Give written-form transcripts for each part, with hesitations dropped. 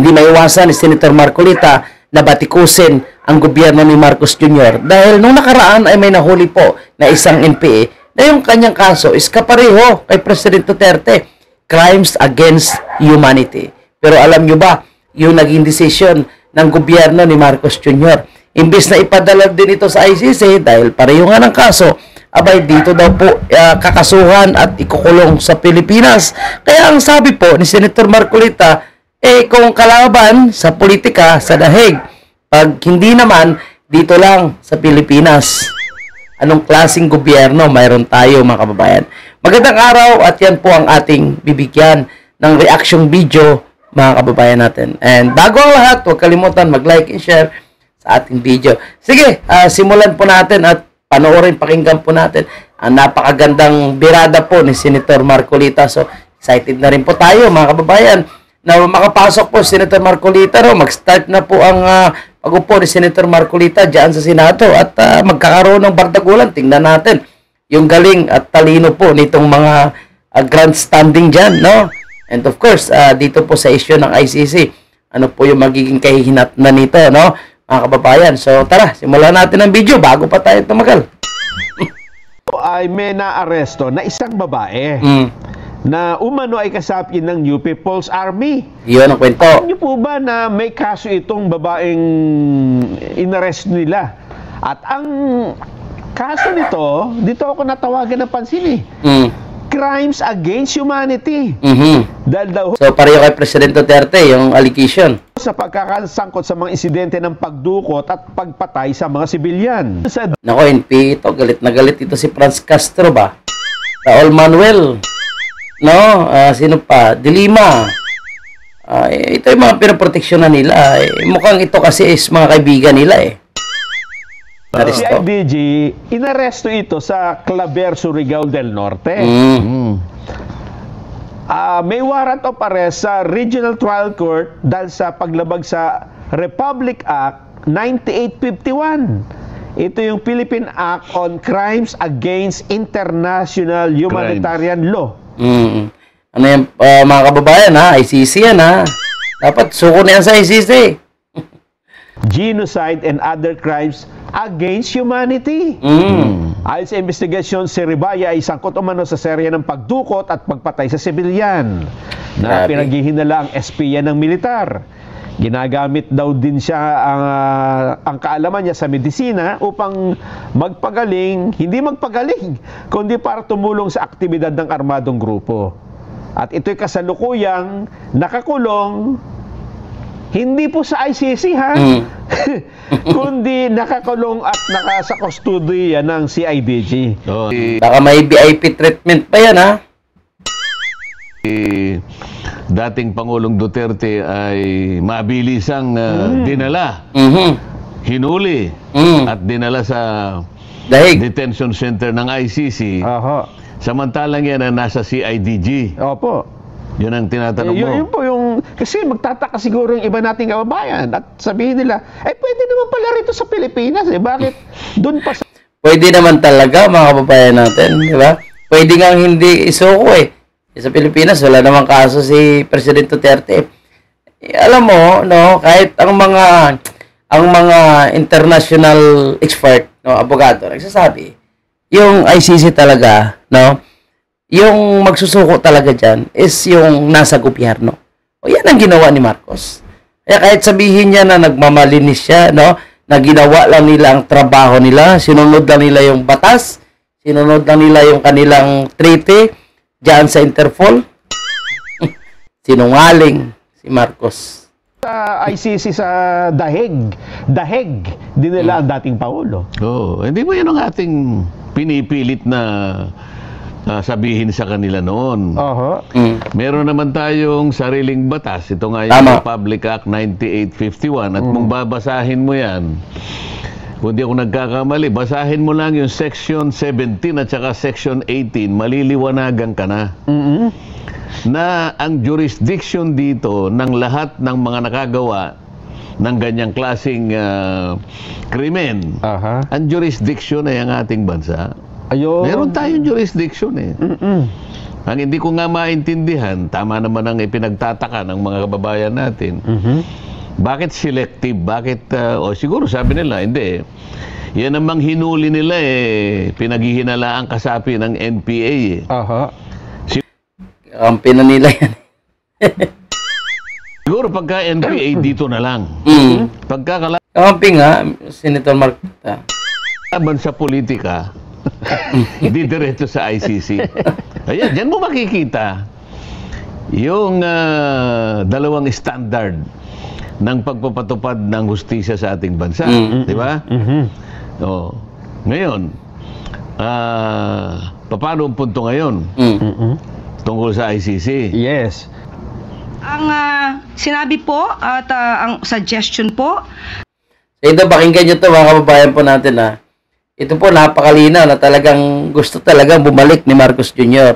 hindi maiwasan ni Senator Marcolita na batikusin ang gobyerno ni Marcos Jr. Dahil nung nakaraan ay may nahuli po na isang NPA na yung kanyang kaso is kapareho kay President Duterte, crimes against humanity. Pero alam nyo ba, yung naging desisyon ng gobyerno ni Marcos Jr., imbis na ipadala din ito sa ICC dahil pareho nga ng kaso, abay dito daw po kakasuhan at ikukulong sa Pilipinas. Kaya ang sabi po ni Senator Marcolita, kung kalaban sa politika sa dahig, pag hindi naman, dito lang sa Pilipinas. Anong klaseng gobyerno mayroon tayo, mga kababayan? Magandang araw at yan po ang ating bibigyan ng reaction video, mga kababayan natin. And bago ang lahat, huwag kalimutan mag-like and share sa ating video. Sige, simulan po natin at panoorin, pakinggan po natin ang napakagandang birada po ni Senator Marcolita. So, excited na rin po tayo, mga kababayan, na makapasok po Senator Marcolita. Mag-start na po ang pag-upo ni Senator Marcolita dyan sa Senado at magkakaroon ng bardagulan. Tingnan natin yung galing at talino po nitong mga grandstanding dyan, no? And of course, dito po sa issue ng ICC, ano po yung magiging kahihinatnan nito, no? Mga kababayan. So, tara, simulan natin ang video bago pa tayo tumagal. Ay may naaresto na isang babae na umano ay kasapi ng New People's Army. Yun ang kwento. Alam niyo po ba na may kaso itong babaeng inarest nila? At ang kaso nito, dito ako natawagan ng pansin crimes against humanity. Dahil daw So, pareho kay President Duterte yung allegation sa pagkakasangkot sa mga insidente ng pagdukot at pagpatay sa mga sibilyan. Nako, NP ito, galit na galit ito si Franz Castro ba? Raul Manuel, no? Sino pa? De Lima. Ito yung mga pinaproteksyonan nila. Mukhang ito kasi is mga kaibigan nila Si IDG, inaresto ito sa Claver, Surigao del Norte. May warrant of arrest sa Regional Trial Court dahil sa paglabag sa Republic Act 9851. Ito yung Philippine Act on Crimes Against International Humanitarian Law. Ano yan, mga kababayan, ICC yan, Dapat suko na yan sa ICC. Genocide and other crimes against humanity. Ayon sa investigasyon, si Ribaya ay sangkot umano sa serya ng pagdukot at pagpatay sa sibilyan na pinaghihinala ang espiya ng militar. Ginagamit daw din siya ang kaalaman niya sa medisina upang magpagaling, hindi magpagaling, kundi para tumulong sa aktibidad ng armadong grupo. At ito'y kasalukuyang nakakulong, hindi po sa ICC kundi nakakulong at nakasa kustodiya ng CIDG. Baka may VIP treatment pa yan, Dating Pangulong Duterte ay mabilisang dinala, hinuli, at dinala sa Dahig. detention center ng ICC. Samantalang yan na nasa CIDG. Opo. Yun ang tinatanong mo. Yun po yung, kasi magtataka siguro yung iba nating kababayan at sabihin nila, pwede naman pala rito sa Pilipinas, bakit doon pa sa... Pwede naman talaga, mga kababayan natin, di ba? Pwede nga hindi isuko Sa Pilipinas, wala namang kaso si President Duterte. Alam mo, no, kahit ang mga international expert, no, abogado, nagsasabi, yung ICC talaga, no, yung magsusuko talaga dyan is yung nasa gobyerno. O yan ang ginawa ni Marcos. Kaya kahit sabihin niya na nagmamalinis siya, no, na ginawa lang nila ang trabaho nila, sinunod lang nila yung batas, sinunod lang nila yung kanilang treaty dyan sa Interpol. Sinungaling si Marcos. Sa ICC sa Daheg din nila ang dating Pangulo. Hindi mo yun ang ating pinipilit na sabihin sa kanila noon. Meron naman tayong sariling batas. Ito nga yung Republic Act 9851. At kung babasahin mo yan, kung di ako nagkakamali, basahin mo lang yung Section 17 at saka Section 18, maliliwanagan ka na. Na ang jurisdiction dito ng lahat ng mga nakagawa ng ganyang klaseng krimen, ang jurisdiction ay ang ating bansa. Meron tayong jurisdiction Ang hindi ko nga maintindihan, tama naman ang ipinagtataka ng mga kababayan natin. Bakit selective? Bakit, o siguro sabi nila, hindi. Yan namang hinuli nila pinaghihinala ang kasapi ng NPA. Kampi na nila yan. Siguro pagka NPA, dito na lang. Pagka Kampi nga, Senator Marcolita. Laban sa politika, di diretso sa ICC. Ayan, dyan mo makikita yung dalawang standard ng pagpapatupad ng hustisya sa ating bansa. Di ba? Ngayon, paano ang punto ngayon? Tungkol sa ICC. Yes. Ang sinabi po at ang suggestion po. Ito, pakinggan nyo ito mga kababayan po natin ha. Ito po napakalinaw na talagang gusto talagang bumalik ni Marcos Jr.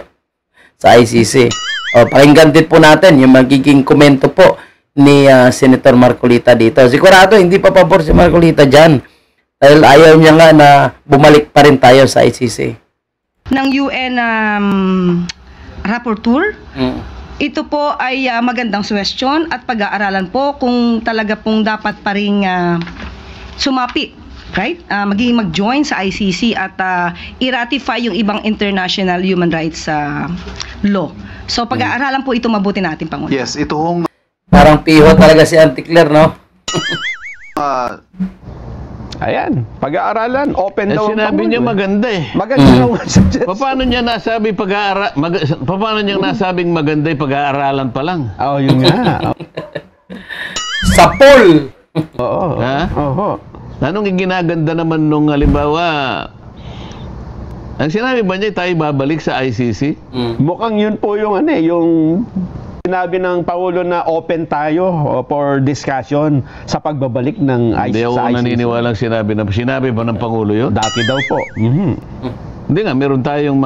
sa ICC. O, pakinggan din po natin yung magiging komento po ni Senator Marcolita dito. Sigurado hindi pa pabor si Marcolita dyan. Dahil ayaw niya nga na bumalik pa rin tayo sa ICC. Ng UN rapporteur. Ito po ay magandang suwestyon at pag-aaralan po kung talaga pong dapat pa rin sumapi, right? Maging mag-join sa ICC at i-ratify yung ibang international human rights law. So pag-aaralan po ito mabuti natin, Pangulo. Yes, ito hong Parang piho talaga si Auntie Claire, no? Ayan, pag-aaralan, open daw ang Sinabi niya Pangulo. maganda Maganda daw ang suggestion. Paano niya nasabi paano niya nasabing maganda pag-aaralan pa lang? Yun nga. Sa poll! Oo. Ha? Oo. Anong ginaganda naman nung halimbawa, ang sinabi ba niya tayo babalik sa ICC? Mukhang yun po yung yung sinabi ng Pangulo na open tayo for discussion sa pagbabalik ng Hindi ako sa ICC. naniniwalang sinabi ba ng Pangulo yun? Dati daw po. Hindi nga, meron tayong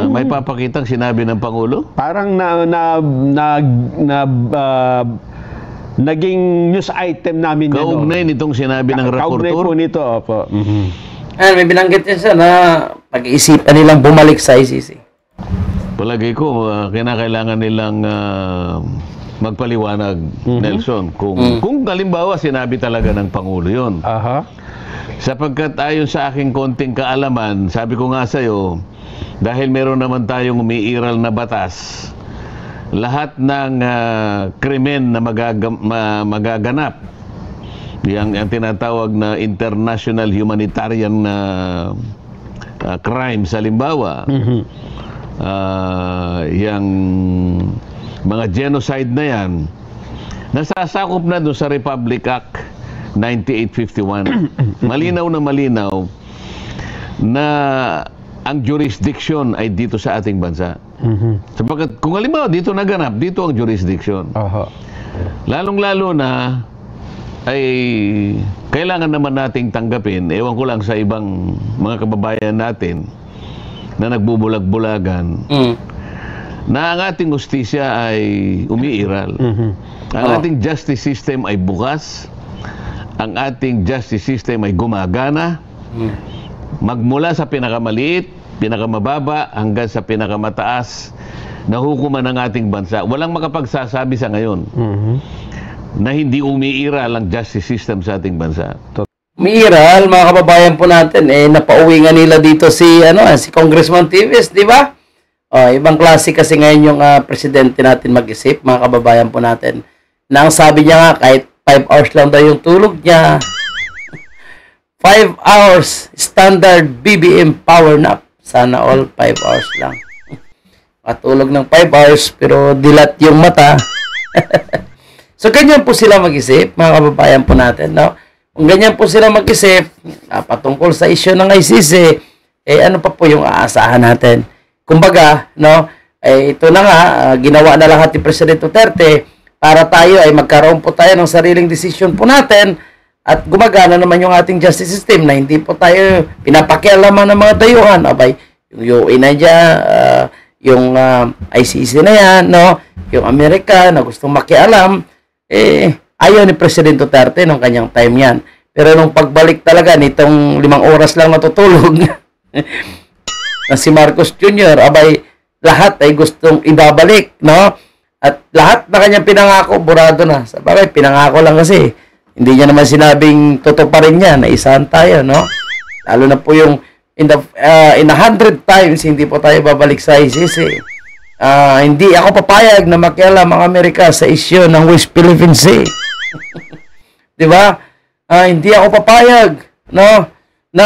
may papakitang sinabi ng Pangulo? Parang naging news item namin yan. Kaugnay nitong sinabi ng Kaugnay rapporteur? po nito, opo. May binanggit niya siya na pag-iisipan nilang bumalik sa ICC. Palagay ko, kinakailangan nilang magpaliwanag, Nelson, kung halimbawa sinabi talaga ng Pangulo yun. Sapagkat ayon sa aking konting kaalaman, sabi ko nga sa'yo, dahil meron naman tayong umiiral na batas, lahat ng krimen na magaganap, yung tinatawag na international humanitarian crime sa halimbawa, yung mga genocide na yan, nasasakop na doon sa Republic Act 9851. Malinaw na ang jurisdiction ay dito sa ating bansa. Sapagkat kung halimbawa dito naganap, dito ang jurisdiction. Lalong-lalo na ay kailangan naman nating tanggapin, ewan ko lang sa ibang mga kababayan natin na nagbubulag-bulagan, na ang ating hustisya ay umiiral. Ang ating justice system ay bukas. Ang ating justice system ay gumagana. Magmula sa pinakamaliit, pinakamababa, hanggang sa pinakamataas na hukuman ng ating bansa. Walang makapagsasabi sa ngayon na hindi umiiral ang justice system sa ating bansa. Umiiral, mga kababayan po natin, napauwi nga nila dito si Congressman Tives, di ba? Ibang klase kasi ngayon yung presidente natin mag-isip, mga kababayan po natin. Na ang sabi niya nga, kahit 5 hours lang daw yung tulog niya. 5 hours, standard BBM power nap. Sana all 5 hours lang. Matulog ng 5 hours, pero dilat yung mata. So, ganyan po sila mag-isip, mga kababayan po natin, no? Kung ganyan po sila mag-isip, patungkol sa issue ng ICC, ano pa po yung aasahan natin? Kumbaga, no, ito na nga, ginawa na lahat ni Presidente Duterte para tayo ay magkaroon po tayo ng sariling desisyon po natin at gumagana naman yung ating justice system na hindi po tayo pinapakialaman ng mga dayuhan. Abay, yung UN na dyan, yung ICC na yan, no, yung Amerika na gustong makialam, ayaw ni Presidente Duterte nung kanyang time yan. Pero nung pagbalik talaga nitong 5 oras lang natutulog na si Marcos Jr., abay, lahat ay gustong ibabalik, no? At lahat na kanyang pinangako, burado na. Sa bagay, pinangako lang kasi. Hindi niya naman sinabing totoo pa rin niya na isahan tayo, no? Lalo na po yung in 100 times, hindi po tayo babalik sa ICC. Hindi ako papayag na makialam ang Amerika sa isyu ng West Philippine Sea. Di ba? Hindi ako papayag, no? Na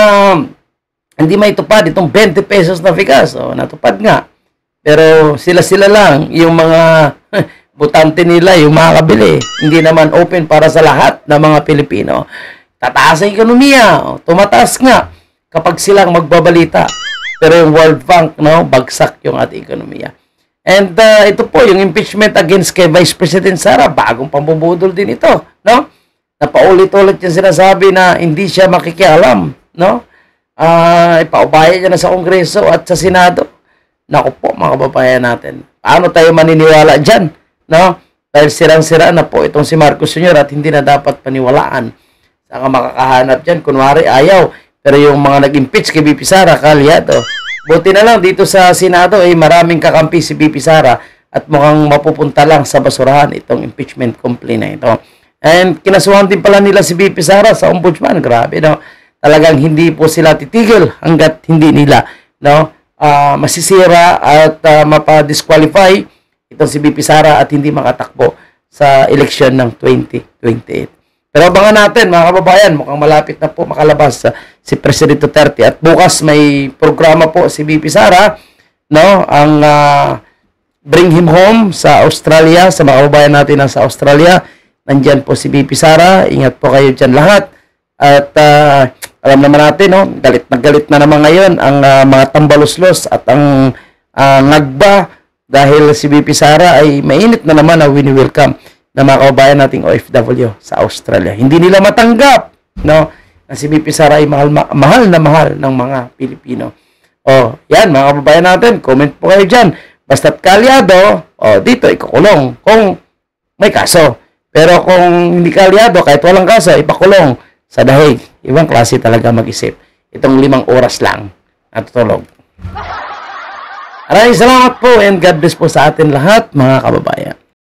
hindi maitupad itong 20 pesos na bigas. Natupad nga. Pero sila-sila lang, yung mga butante nila, yung makakabili. Hindi naman open para sa lahat ng mga Pilipino. Tataas ang ekonomiya. Tumataas nga kapag silang magbabalita. Pero yung World Bank, no, bagsak yung ating ekonomiya. And ito po, yung impeachment against kay Vice President Sara, bagong pambubudol din ito, no? Napaulit-ulit yung sinasabi na hindi siya makikialam, no? Ipaubaya niya na sa Kongreso at sa Senado. Naku po, mga kababayan natin. Paano tayo maniniwala dyan? No? Dahil sirang-sira na po itong si Marcos Jr. at hindi na dapat paniwalaan. Saan ka makakahanap dyan? Kunwari, ayaw. Pero yung mga nag-impeach kay BP Sara, kalyado. Buti na lang dito sa Senado, maraming kakampi si BP Sara at mukhang mapupunta lang sa basurahan itong impeachment complaint na ito. And kinasuhan din pala nila si BP Sara sa ombudsman. Grabe, no? Talagang hindi po sila titigil hanggat hindi nila, no? Masisira at mapa-disqualify itong si BP Sara at hindi makatakbo sa eleksyon ng 2028. Pero abangan natin, mga kababayan, mukhang malapit na po makalabas si President Duterte at bukas may programa po si BP Sara, no, ang Bring Him Home sa Australia, sa mga kababayan natin na sa Australia. Nandyan po si BP Sara, ingat po kayo dyan lahat. At alam naman natin, no, galit na naman ngayon ang mga tambaluslos at ang ngagba dahil si BP Sara ay mainit na naman na wini-welcome na mga kababayan nating OFW sa Australia. Hindi nila matanggap, no, na si BP Sara ay mahal na mahal ng mga Pilipino. Yan, mga kababayan natin, comment po kayo dyan. Basta't kalyado, dito ikukulong kung may kaso. Pero kung hindi kalyado, kahit walang kaso, ipakulong sa dahig. Ibang klase talaga mag-isip. Itong 5 oras lang natutulog. Maraming salamat po and God bless po sa atin lahat, mga kababayan.